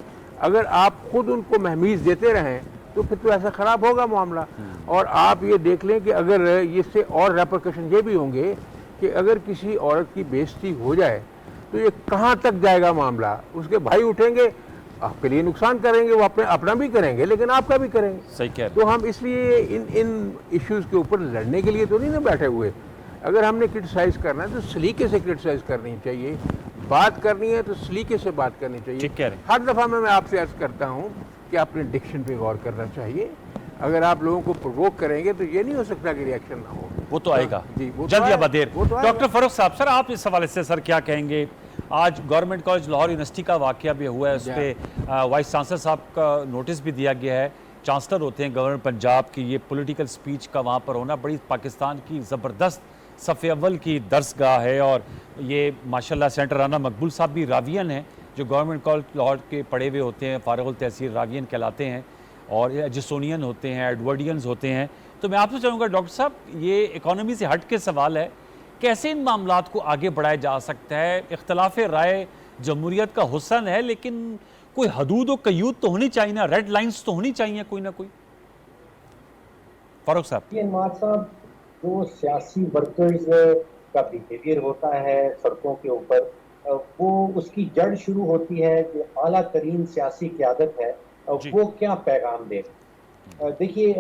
S4: اگر آپ خود ان کو مہمیز دیتے رہیں تو پھر تو ایسا خراب ہوگا معاملہ. اور آپ یہ دیکھ لیں کہ اگر اس سے اور ریپرکشن یہ بھی ہوں گے کہ اگر کسی عورت کی بے عزتی ہو جائے تو یہ کہاں تک جائے گا معاملہ. اس کے بھائی اٹھیں گے, آپ کے لیے نقصان کریں گے, وہ اپنا بھی کریں گے لیکن آپ کا بھی کریں گے.
S1: صحیح کہہ رہے.
S4: تو ہم اس لیے ان ایشوز کے اوپر لڑنے کے لیے تو نہیں نا بیٹھے ہوئے. اگر ہم نے کرٹیسائز کرنا ہے تو سلیقے سے کرٹیسائز کرنی چاہیے, بات کرنی ہے تو سلیقے سے بات کرنی چاہیے.
S1: ٹھیک کہہ رہے.
S4: ہر دفعہ میں آپ سے عرض کرتا ہوں کہ اپنے ڈکشن پہ غور کرنا چاہیے. اگر آپ لوگوں کو پرووک کریں گے تو یہ نہیں ہو سکتا کہ ریئیکشن نہ ہو.
S1: وہ تو آئے گا
S4: جی,
S1: جلد یا بدیر. ڈاکٹر فاروق صاحب, سر آپ اس حوالے سے سر کیا کہیں گے؟ آج گورنمنٹ کالج لاہور یونیورسٹی کا واقعہ بھی ہوا ہے, اس پہ وائس چانسلر صاحب کا نوٹس بھی دیا گیا ہے. چانسلر ہوتے ہیں گورنر پنجاب کی, یہ پولیٹیکل سپیچ کا وہاں پر ہونا بڑی پاکستان کی زبردست صف اول کی درس گاہ ہے. اور یہ ماشاءاللہ سینٹر رانا مقبول صاحب بھی راوین ہیں جو گورنمنٹ کالج لاہور کے پڑھے ہوئے ہوتے ہیں, فارغ التحصیل راوین کہلاتے ہیں, اور ایجسونین ہوتے ہیں, ایڈورڈینز ہوتے ہیں. تو میں آپ سے چاہوں گا ڈاکٹر صاحب, یہ اکانومی سے ہٹ کے سوال ہے, کیسے ان معاملات کو آگے بڑھایا جا سکتا ہے؟ اختلاف رائے جمہوریت کا حسن ہے لیکن کوئی حدود و قیود تو ہونی چاہیے نا, ریڈ لائنز تو ہونی چاہیے کوئی نہ کوئی. فاروق صاحب.
S2: یہ انوار صاحب, جو سیاسی ورکرز کا بیہیویئر ہوتا ہے سڑکوں کے اوپر, وہ اس کی جڑ شروع ہوتی ہے جو اعلیٰ ترین سیاسی قیادت ہے وہ کیا پیغام دے. دیکھیے,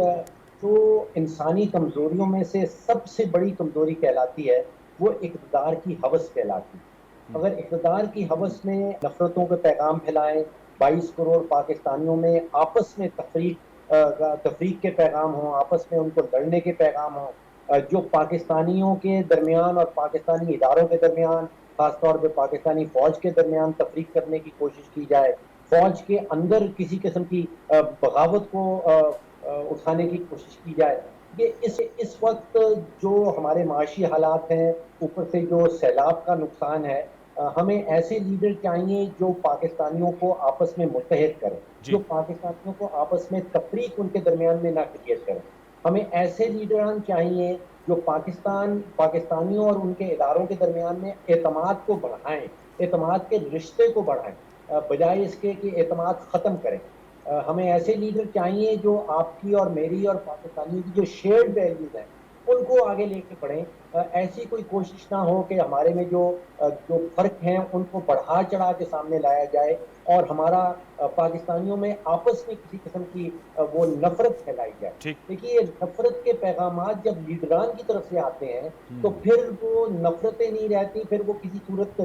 S2: جو انسانی کمزوریوں میں سے سب سے بڑی کمزوری کہلاتی ہے وہ اقتدار کی ہوس کہلاتی ہے. اگر اقتدار کی ہوس میں نفرتوں کے پیغام پھیلائیں, 22 کروڑ پاکستانیوں میں آپس میں تفریق کے پیغام ہوں, آپس میں ان کو لڑنے کے پیغام ہوں, جو پاکستانیوں کے درمیان اور پاکستانی اداروں کے درمیان, خاص طور پہ پاکستانی فوج کے درمیان تفریق کرنے کی کوشش کی جائے, فوج کے اندر کسی قسم کی بغاوت کو اٹھانے کی کوشش کی جائے. یہ اس وقت جو ہمارے معاشی حالات ہیں, اوپر سے جو سیلاب کا نقصان ہے, ہمیں ایسے لیڈر چاہیے جو پاکستانیوں کو آپس میں متحد کریں, جو پاکستانیوں کو آپس میں تفریق ان کے درمیان میں نہ کریٹ کریں. ہمیں ایسے لیڈران چاہیے جو پاکستانیوں اور ان کے اداروں کے درمیان میں اعتماد کو بڑھائیں, اعتماد کے رشتے کو بڑھائیں. بجائے اس کے کہ اعتماد ختم کریں. ہمیں ایسے لیڈر چاہیے جو آپ کی اور میری اور پاکستانیوں کی جو شیئرڈ ویلیوز ہیں ان کو آگے لے کے بڑھیں. ایسی کوئی کوشش نہ ہو کہ ہمارے میں جو فرق ہیں ان کو بڑھا چڑھا کے سامنے لایا جائے اور ہمارا پاکستانیوں میں آپس میں کسی قسم کی وہ نفرت پھیلائی جائے. دیکھیے یہ نفرت کے پیغامات جب لیڈران کی طرف سے آتے ہیں تو پھر وہ نفرتیں نہیں رہتی, پھر وہ کسی صورت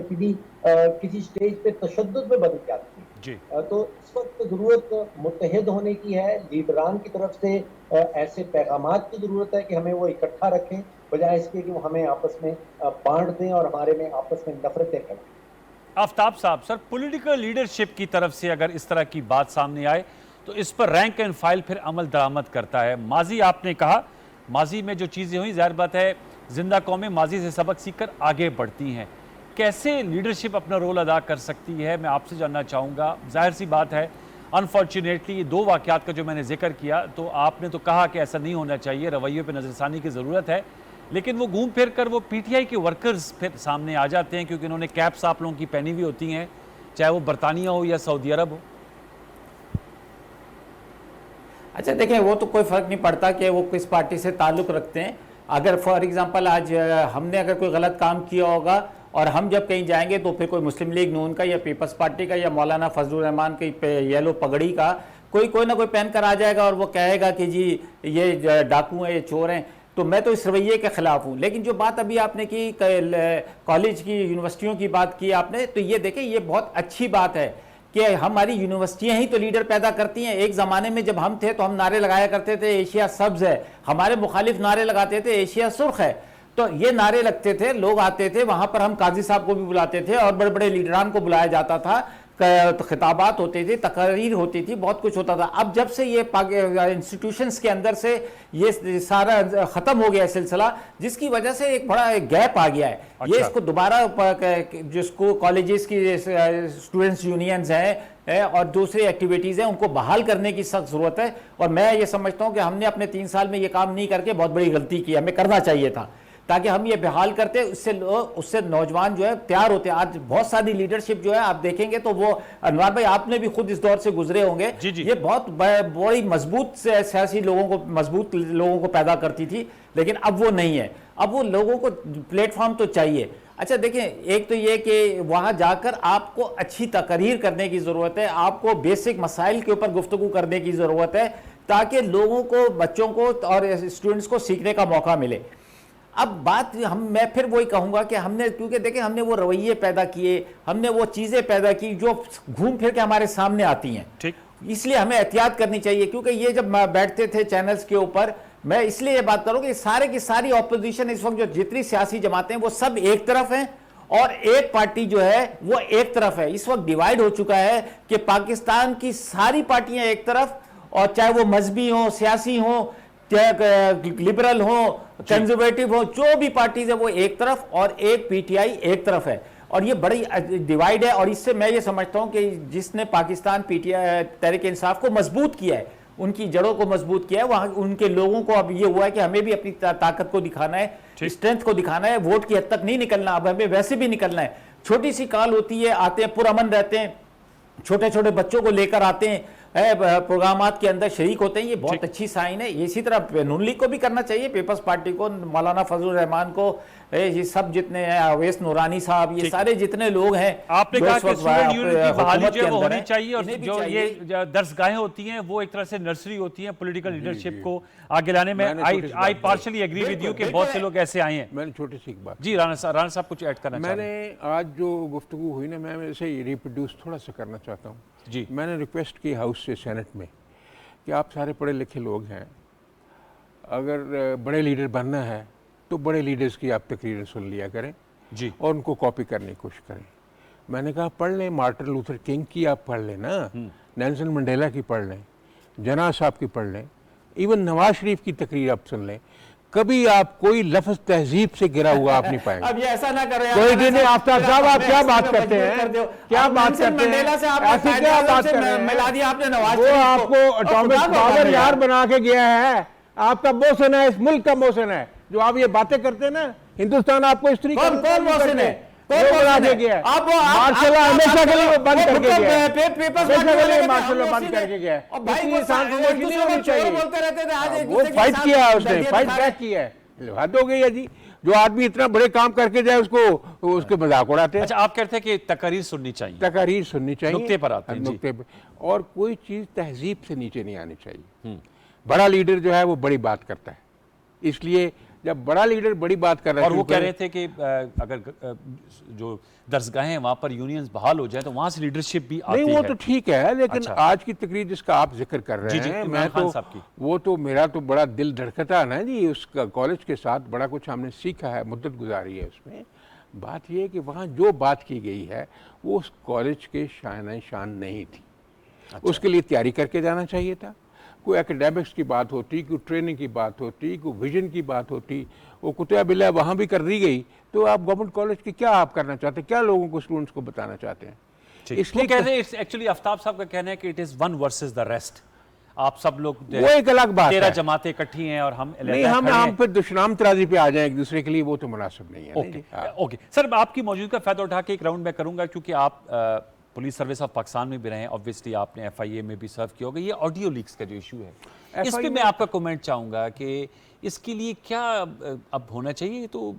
S2: کسی سٹیج پہ تشدد میں بدل جاتی ہے. تو اس وقت ضرورت متحد ہونے کی ہے, لیڈران کی طرف سے ایسے پیغامات کی ضرورت ہے کہ ہمیں وہ اکٹھا رکھیں بجائے اس کے کہ وہ ہمیں آپس میں بانٹ دیں اور ہمارے میں آپس میں نفرتیں کریں.
S1: آفتاب صاحب, سر پولیٹیکل لیڈرشپ کی طرف سے اگر اس طرح کی بات سامنے آئے تو اس پر رینک اینڈ فائل پھر عمل درآمد کرتا ہے. ماضی آپ نے کہا, ماضی میں جو چیزیں ہوئیں ظاہر بات ہے زندہ قومیں ماضی سے سبق سیکھ کر آگے بڑھتی ہیں. کیسے لیڈرشپ اپنا رول ادا کر سکتی ہے, میں آپ سے جاننا چاہوں گا. ظاہر سی بات ہے انفارچونیٹلی 2 واقعات کا جو میں نے ذکر کیا تو آپ نے تو کہا کہ ایسا نہیں ہونا چاہیے, رویے پہ نظر ثانی کی ضرورت ہے, لیکن وہ گھوم پھر کر وہ پی ٹی آئی کے ورکرز پھر سامنے آ جاتے ہیں کیونکہ انہوں نے کیپس آپ لوگوں کی پہنی ہوئی ہوتی ہیں, چاہے وہ برطانیہ ہو یا سعودی عرب ہو.
S3: اچھا دیکھیں, وہ تو کوئی فرق نہیں پڑتا کہ وہ کس پارٹی سے تعلق رکھتے ہیں. اگر فار ایگزامپل آج ہم نے اگر کوئی غلط کام کیا ہوگا اور ہم جب کہیں جائیں گے تو پھر کوئی مسلم لیگ نون کا یا پیپلز پارٹی کا یا مولانا فضل الرحمان کی یلو پگڑی کا کوئی نہ کوئی پہن کر آ جائے گا اور وہ کہے گا کہ جی یہ ڈاکو ہیں, یہ چور ہیں, تو میں تو اس رویے کے خلاف ہوں. لیکن جو بات ابھی آپ نے کی کالج کی یونیورسٹیوں کی بات کی آپ نے, تو یہ دیکھیں یہ بہت اچھی بات ہے کہ ہماری یونیورسٹیاں ہی تو لیڈر پیدا کرتی ہیں. ایک زمانے میں جب ہم تھے تو ہم نعرے لگایا کرتے تھے ایشیا سبز ہے, ہمارے مخالف نعرے لگاتے تھے ایشیا سرخ ہے. تو یہ نعرے لگتے تھے, لوگ آتے تھے, وہاں پر ہم قاضی صاحب کو بھی بلاتے تھے اور بڑے بڑے لیڈران کو بلایا جاتا تھا, خطابات ہوتے تھے, تقاریر ہوتی تھی, بہت کچھ ہوتا تھا. اب جب سے یہ انسٹیٹیوشنز کے اندر سے یہ سارا ختم ہو گیا ہے سلسلہ, جس کی وجہ سے ایک بڑا گیپ آ گیا ہے. یہ اس کو دوبارہ جس کو کالجز کی اسٹوڈنٹس یونینز ہیں اور دوسری ایکٹیویٹیز ہیں ان کو بحال کرنے کی سخت ضرورت ہے. اور میں یہ سمجھتا ہوں کہ ہم نے اپنے 3 سال میں یہ کام نہیں کر کے بہت بڑی غلطی کی, ہمیں کرنا چاہیے تھا تاکہ ہم یہ بحال کرتے. اس سے نوجوان جو ہے تیار ہوتے. آج بہت ساری لیڈرشپ جو ہے آپ دیکھیں گے تو وہ انوار بھائی آپ نے بھی خود اس دور سے گزرے ہوں گے, یہ بہت بڑی مضبوط سیاسی مضبوط لوگوں کو پیدا کرتی تھی, لیکن اب وہ نہیں ہے. اب وہ لوگوں کو پلیٹ فارم تو چاہیے. اچھا دیکھیں, ایک تو یہ کہ وہاں جا کر آپ کو اچھی تقریر کرنے کی ضرورت ہے, آپ کو بیسک مسائل کے اوپر گفتگو کرنے کی ضرورت ہے تاکہ لوگوں کو, بچوں کو اور اسٹوڈنٹس کو سیکھنے کا موقع ملے. اب بات میں پھر وہی کہوں گا کہ ہم نے, کیونکہ دیکھیں ہم نے وہ رویے پیدا کیے, ہم نے وہ چیزیں پیدا کی جو گھوم پھر کے ہمارے سامنے آتی ہیں. اس لیے ہمیں احتیاط کرنی چاہیے, کیونکہ یہ جب بیٹھتے تھے چینلز کے اوپر, میں اس لیے یہ بات کروں کہ سارے کی ساری اپوزیشن اس وقت جو جتنی سیاسی جماعتیں ہیں وہ سب ایک طرف ہیں اور ایک پارٹی جو ہے وہ ایک طرف ہے. اس وقت ڈیوائیڈ ہو چکا ہے کہ پاکستان کی ساری پارٹیاں ایک طرف, اور چاہے وہ مذہبی ہوں, سیاسی ہوں, لبرل ہوں, کنزرویٹو ہوں, جو بھی پارٹیز ہیں وہ ایک طرف اور ایک پی ٹی آئی ایک طرف ہے. اور یہ بڑی ڈیوائیڈ ہے, اور اس سے میں یہ سمجھتا ہوں کہ جس نے Pakistan P T I Tehreek Insaf کو مضبوط کیا ہے, ان کی جڑوں کو مضبوط کیا ہے, وہاں ان کے لوگوں کو اب یہ ہوا ہے کہ ہمیں بھی اپنی طاقت کو دکھانا ہے, اسٹرینتھ کو دکھانا ہے, ووٹ کی حد تک نہیں نکلنا, اب ہمیں ویسے بھی نکلنا ہے. چھوٹی سی کال ہوتی ہے, آتے ہیں پرامن رہتے ہیں, چھوٹے چھوٹے بچوں کو لے کر آتے ہیں, پروگرامات کے اندر شریک ہوتے ہیں, یہ بہت اچھی سائن ہے. اسی طرح نون لیگ کو بھی کرنا چاہیے, پیپلز پارٹی کو, مولانا فضل الرحمان کو, یہ سب جتنے ہیں, اویس نورانی صاحب, یہ سارے جتنے لوگ ہیں. آپ نے کہا کہ اسٹوڈنٹ یونین کی بحالی جو ہے وہ ہونی چاہیے, اور
S1: جو یہ درسگاہیں ہوتی ہیں وہ ایک طرح سے نرسری ہوتی ہیں پولیٹیکل لیڈرشپ کو آگے لانے میں. آئی پارشلی ایگری ود یو کہ بہت سے لوگ ایسے آئے ہیں.
S4: میں نے چھوٹی سی ایک بات,
S1: جی رانا صاحب کچھ ایڈ کرنا چاہتے ہیں.
S4: میں نے آج جو گفتگو ہوئی نا, میں اسے ریپروڈیوس تھوڑا سا کرنا چاہتا ہوں.
S1: جی
S4: میں نے ریکویسٹ کی ہاؤس سے سینٹ میں کہ آپ سارے پڑھے لکھے لوگ ہیں, اگر بڑے لیڈر بننا ہے تو بڑے لیڈرز کی آپ تقریریں سن لیا کریں
S1: جی, اور
S4: ان کو کاپی کرنے کی کوشش کریں. میں نے کہا پڑھ لیں, مارٹن لوتھر کنگ کی آپ پڑھ لیں نا, نیلسن منڈیلا کی پڑھ لیں, جناح صاحب کی پڑھ لیں, ایون نواز شریف کی تقریر آپ سن لیں. کبھی آپ کوئی لفظ تہذیب سے گرا ہوا آپ نہیں پائیں گے.
S3: اب یہ ایسا نہ کریں,
S4: کوئی دن آفتاب صاحب آپ کیا بات کرتے ہیں, کیا بات کرتے ہیں, ایسی کیا بات کر رہے ہیں. وہ آپ کو اٹامک پاور یار بنا کے گیا ہے, آپ کا محسن ہے, اس ملک کا محسن ہے. جو آپ یہ باتیں کرتے ہیں نا, ہندوستان آپ کو اس طریقے
S3: کون محسن ہے,
S4: وہ بنا کے گیا ہے مارشل ہمیشہ کے لیے وہ بند کر کے گیا ہے ہمیشہ کے لیے مارشل بند کر کے گیا ہے کسی انسان کو نہیں ہونی چاہیے وہ فائٹ کیا ہے اس نے فائٹ بیک کیا ہے حد ہو گئی ہے جی جو آدمی اتنا بڑے کام کر کے جائے اس کو اس کے مذاق اڑاتے ہیں
S1: اچھا آپ کہتے ہیں کہ تقاریر سننی چاہیے
S4: تقاریر سننی چاہیے
S1: نقطے پر آتے ہیں
S4: نقطے پہ اور کوئی چیز تہذیب سے نیچے نہیں آنی چاہیے بڑا لیڈر جو ہے وہ بڑی بات کرتا ہے اس لیے جب بڑا لیڈر بڑی بات کر رہا ہے
S1: اور وہ کہہ رہے تھے کہ اگر جو درسگاہیں ہیں وہاں پر یونینز بحال ہو جائیں تو وہاں سے لیڈرشپ بھی آتی ہے
S4: نہیں وہ تو ٹھیک ہے لیکن آج کی تقریر جس کا آپ ذکر کر رہے ہیں میں تو وہ تو میرا تو بڑا دل دھڑکتا ہے نا جی اس کا کالج کے ساتھ بڑا کچھ ہم نے سیکھا ہے مدت گزاری ہے اس میں بات یہ ہے کہ وہاں جو بات کی گئی ہے وہ اس کالج کے شان نہیں تھی اس کے لیے تیاری کر کے جانا چاہیے تھا کوئی ایکیڈیمکس کی بات ہوتی کوئی ٹریننگ کی بات ہوتی کوئی ویژن کی بات ہوتی وہ کتیا بلا وہاں بھی کر دی گئی تو آپ گورنمنٹ کالج کی کیا آپ کرنا چاہتے ہیں کیا لوگوں کو اسٹوڈنٹس کو بتانا چاہتے ہیں
S1: اس لیے کہتے ہیں ایکچولی آفتاب صاحب کا کہنا ہے کہ it is one versus the rest آپ سب لوگ
S4: وہ ایک الگ بات ہے
S1: 13 جماعتیں اکٹھی ہیں اور ہم
S4: نہیں ہم پھر دشنام ترازی پہ آ جائیں ایک دوسرے کے لیے وہ تو مناسب نہیں ہے
S1: اوکے سر آپ کی موجودگی کا فائدہ اٹھا کے ایک راؤنڈ میں کروں گا کیونکہ آپ پولیس سروس آف پاکستان میں بھی رہے ہیں obviously آپ نے ایف آئی اے میں بھی سرو کیا ہوگا یہ آڈیو لیکس کا جو ایشو ہے اس پہ میں آپ کا کومنٹ چاہوں گا کہ اس کے لیے کیا اب ہونا چاہیے تو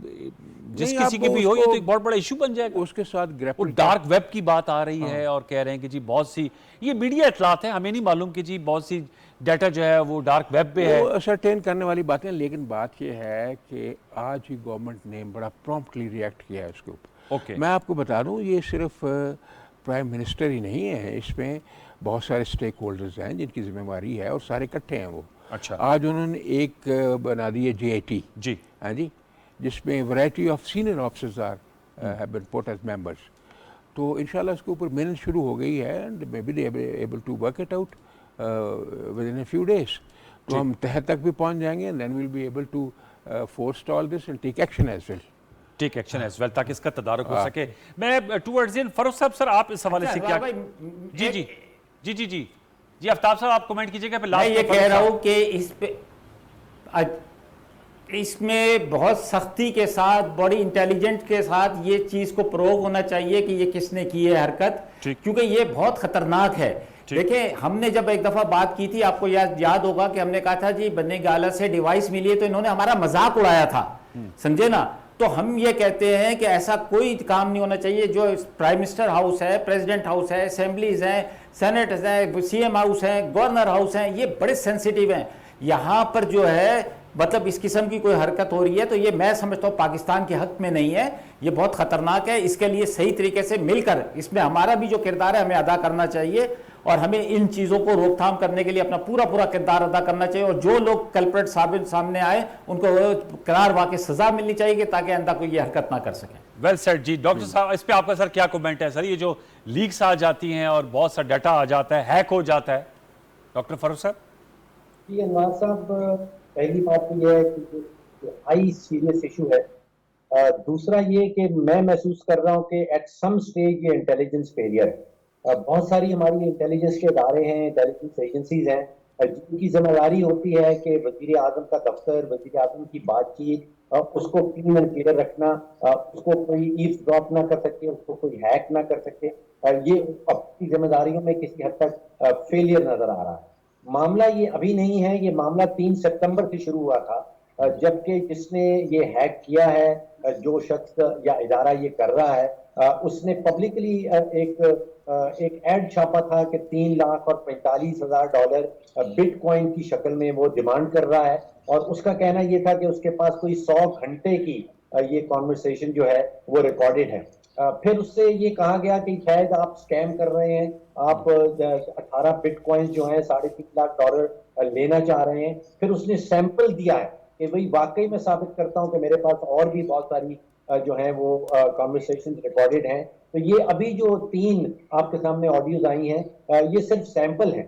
S1: جس کسی کے بھی ہو یہ تو ایک بہت بڑا ایشو بن جائے گا
S4: اس کے ساتھ
S1: اور ڈارک ویب کی بات آ رہی ہے اور کہہ رہے ہیں کہ جی بہت سی یہ میڈیا اطلاعات ہیں ہمیں نہیں معلوم کہ جی بہت سی ڈیٹا جو ہے وہ ڈارک ویب پہ ہے
S4: اسرٹین کرنے والی باتیں لیکن بات یہ ہے کہ آج ہی گورنمنٹ نے بڑا پرومپٹلی ریئیکٹ کیا ہے اس کے اوپر میں آپ کو بتا دوں یہ صرف پرائم منسٹر ہی نہیں ہے اس میں بہت سارے سٹیک ہولڈرز ہیں جن کی ذمہ داری ہے اور سارے اکٹھے ہیں وہ آج انہوں نے ایک بنا دی ہے جے آئی ٹی
S1: جی
S4: ہاں جی جس میں variety of senior officers have been put as members تو انشاءاللہ اس کے اوپر محنت شروع ہو گئی ہے and maybe they able to work it out with in a few days تو ہم تہ تک بھی پہنچ جائیں گے then we'll be able to forestall this and take action as well
S1: take action as well تاکہ اس کا تدارک ہو سکے میں ٹوورڈز ان فاروق صاحب سر آپ اس حوالے سے کیا جی جی جی جی جی جی آفتاب صاحب آپ کومنٹ کیجئے گا پھر
S3: میں یہ کہہ رہا ہوں کہ اس پہ اس میں بہت سختی کے ساتھ بڑی انٹیلیجنٹ کے ساتھ یہ چیز کو پروگ ہونا چاہیے کہ یہ کس نے کی ہے حرکت کیونکہ یہ بہت خطرناک ہے دیکھیں ہم نے جب ایک دفعہ بات کی تھی آپ کو یاد ہوگا کہ ہم نے کہا تھا جی بنی گالہ سے ڈیوائس ملی ہے تو انہوں نے ہمارا مذاق اڑایا تھا سمجھے نا تو ہم یہ کہتے ہیں کہ ایسا کوئی کام نہیں ہونا چاہیے جو پرائم منسٹر ہاؤس ہے پریزیڈنٹ ہاؤس ہے اسمبلیز ہیں سینیٹز ہیں سی ایم ہاؤس ہیں گورنر ہاؤس ہیں یہ بڑے سینسیٹیو ہیں یہاں پر جو ہے مطلب اس قسم کی کوئی حرکت ہو رہی ہے تو یہ میں سمجھتا ہوں پاکستان کے حق میں نہیں ہے یہ بہت خطرناک ہے اس کے لیے صحیح طریقے سے مل کر اس میں ہمارا بھی جو کردار ہے ہمیں ادا کرنا چاہیے اور ہمیں ان چیزوں کو روک تھام کرنے کے لیے اپنا پورا کردار ادا کرنا چاہیے اور جو لوگ کلپریٹ سامنے آئے ان کو قرار واقع سزا ملنی چاہیے کہ آئندہ کوئی یہ حرکت نہ کر سکیں
S1: ویل سیٹ جی ڈاکٹر صاحب اس پہ آپ کا سر کیا کومنٹ ہے سر یہ جو لیکس آ جاتی ہیں اور بہت سا ڈیٹا آ جاتا ہے ہیک ہو جاتا ہے ڈاکٹر فاروق صاحب
S2: جی انوار صاحب پہلی بات تو یہ ہے کہ ہائی سیریس ایشو ہے دوسرا یہ کہ میں محسوس کر رہا ہوں کہ ایٹ سم سٹیج یہ انٹیلیجنس فیلئر ہے بہت ساری ہماری انٹیلیجنس کے ادارے ہیں انٹیلیجنس ایجنسیز ہیں جن کی ذمہ داری ہوتی ہے کہ وزیر اعظم کا دفتر وزیر اعظم کی بات چیت اس کو کلین اینڈ کلیئر رکھنا اس کو کوئی ایوز ڈراپ نہ کر سکے اس کو کوئی ہیک نہ کر سکے یہ اپنی ذمہ داریوں میں کسی حد تک فیلئر نظر آ رہا ہے معاملہ یہ ابھی نہیں ہے یہ معاملہ 3 سپتمبر سے شروع ہوا تھا جبکہ جس نے یہ ہیک کیا ہے جو شخص یا ادارہ یہ کر رہا ہے اس نے پبلکلی ایک ایڈ چھاپا تھا کہ $3,45,000 بٹ کوائن کی شکل میں وہ ڈیمانڈ کر رہا ہے اور اس کا کہنا یہ تھا کہ اس کے پاس کوئی 100 گھنٹے کی یہ کانورسیشن جو ہے وہ ریکارڈڈ ہے پھر اس سے یہ کہا گیا کہ شاید آپ سکیم کر رہے ہیں آپ 18 بٹ کوائنز جو ہیں $3.5 لاکھ لینا چاہ رہے ہیں پھر اس نے سیمپل دیا ہے کہ وہی واقعی میں ثابت کرتا ہوں کہ میرے پاس اور بھی بہت ساری جو ہیں وہ کانورسیشن ریکارڈڈ ہیں تو یہ ابھی جو 3 آپ کے سامنے آڈیوز آئی ہیں یہ صرف سیمپل ہیں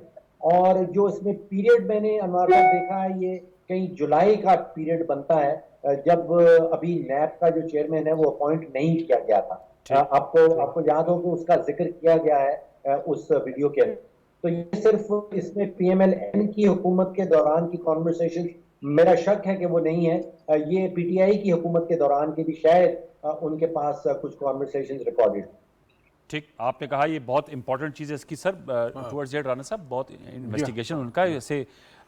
S2: اور جو اس میں پیریڈ میں نے انوار صاحب دیکھا ہے یہ کہیں جولائی کا پیریڈ بنتا ہے جب ابھی نیب کا جو چیئرمین ہے وہ اپوائنٹ نہیں کیا گیا تھا آپ کو یاد ہو کہ اس کا ذکر کیا گیا ہے اس ویڈیو کے اندر تو یہ صرف اس میں پی ایم ایل این کی حکومت کے دوران کی کانورسیشن میرا شک ہے کہ وہ نہیں ہے. یہ پی ٹی آئی کی حکومت کے دوران کے بھی شاید ان کے پاس کچھ کانورسیشنز ریکارڈڈ.
S1: ٹھیک آپ نے کہا یہ بہت امپورٹنٹ چیز ہے اس کی سر ٹورڈز ایٹ رانا صاحب بہت انویسٹیگیشن ان کا ایسے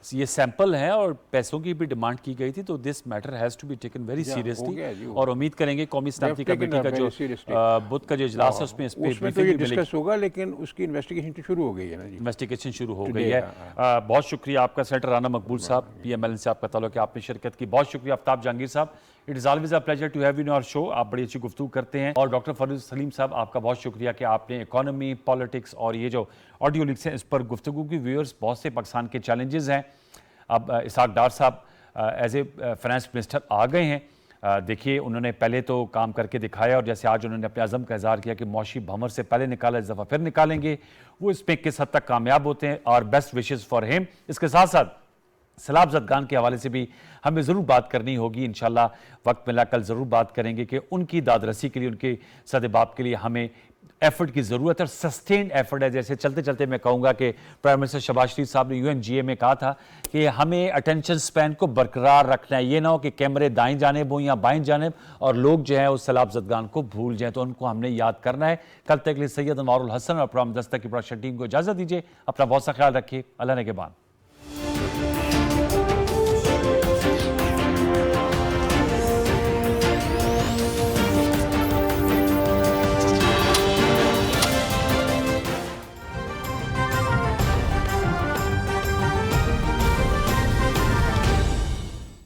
S1: یہ سیمپل ہیں اور پیسوں کی بھی ڈیمانڈ کی گئی تھی تو this matter has to be taken very seriously اور امید کریں گے قومی سلامتی کمیٹی کا جو بدھ کا جو اجلاس ہے اس میں اس پہ
S4: ڈسکس ہوگا لیکن اس کی انویسٹیگیشن تو شروع ہو گئی ہے نا جی.
S1: انویسٹیگیشن شروع ہو گئی ہے. بہت شکریہ آپ کا سینیٹر رانا مقبول صاحب پی ایم ایل این سے آپ کا تعلق ہے آپ نے شرکت کی. بہت شکریہ آفتاب جہانگیر صاحب it is always a pleasure to have you in our show. آپ بڑی اچھی گفتگو کرتے ہیں. اور ڈاکٹر فروز سلیم صاحب آپ کا بہت شکریہ کہ آپ نے اکانومی پالیٹکس اور یہ جو آڈیو لیکس ہیں اس پر گفتگو کی. ویورز بہت سے پاکستان کے چیلنجز ہیں. اب اسحاق ڈار صاحب ایز اے فائنانس منسٹر آ گئے ہیں. دیکھیے انہوں نے پہلے تو کام کر کے دکھایا اور جیسے آج انہوں نے اپنے عزم کا اظہار کیا کہ معاشی بھنور سے پہلے نکالا اس دفعہ پھر نکالیں گے. وہ اس میں کس حد تک کامیاب ہوتے ہیں اور بیسٹ وشز فار ہیم. اس کے ساتھ ساتھ سیلاب زدگان کے حوالے سے بھی ہمیں ضرور بات کرنی ہوگی. انشاءاللہ وقت ملا کل ضرور بات کریں گے کہ ان کی داد رسی کے لیے ان کے صدباب کے لیے ہمیں ایفرٹ کی ضرورت ہے اور سسٹینڈ ایفرٹ ہے. جیسے چلتے چلتے میں کہوں گا کہ پرائم منسٹر شہباز شریف صاحب نے یو این جی اے میں کہا تھا کہ ہمیں اٹینشن سپین کو برقرار رکھنا ہے. یہ نہ ہو کہ کیمرے دائیں جانب ہوں یا بائیں جانب اور لوگ جو ہیں اس سیلاب زدگان کو بھول جائیں. تو ان کو ہم نے یاد کرنا ہے. کل تک لیے سید انوار الحسن اور پروگرام دستک کی پروڈکشن ٹیم کو اجازت دیجیے. اپنا بہت سا خیال رکھیے. اللہ نگہبان.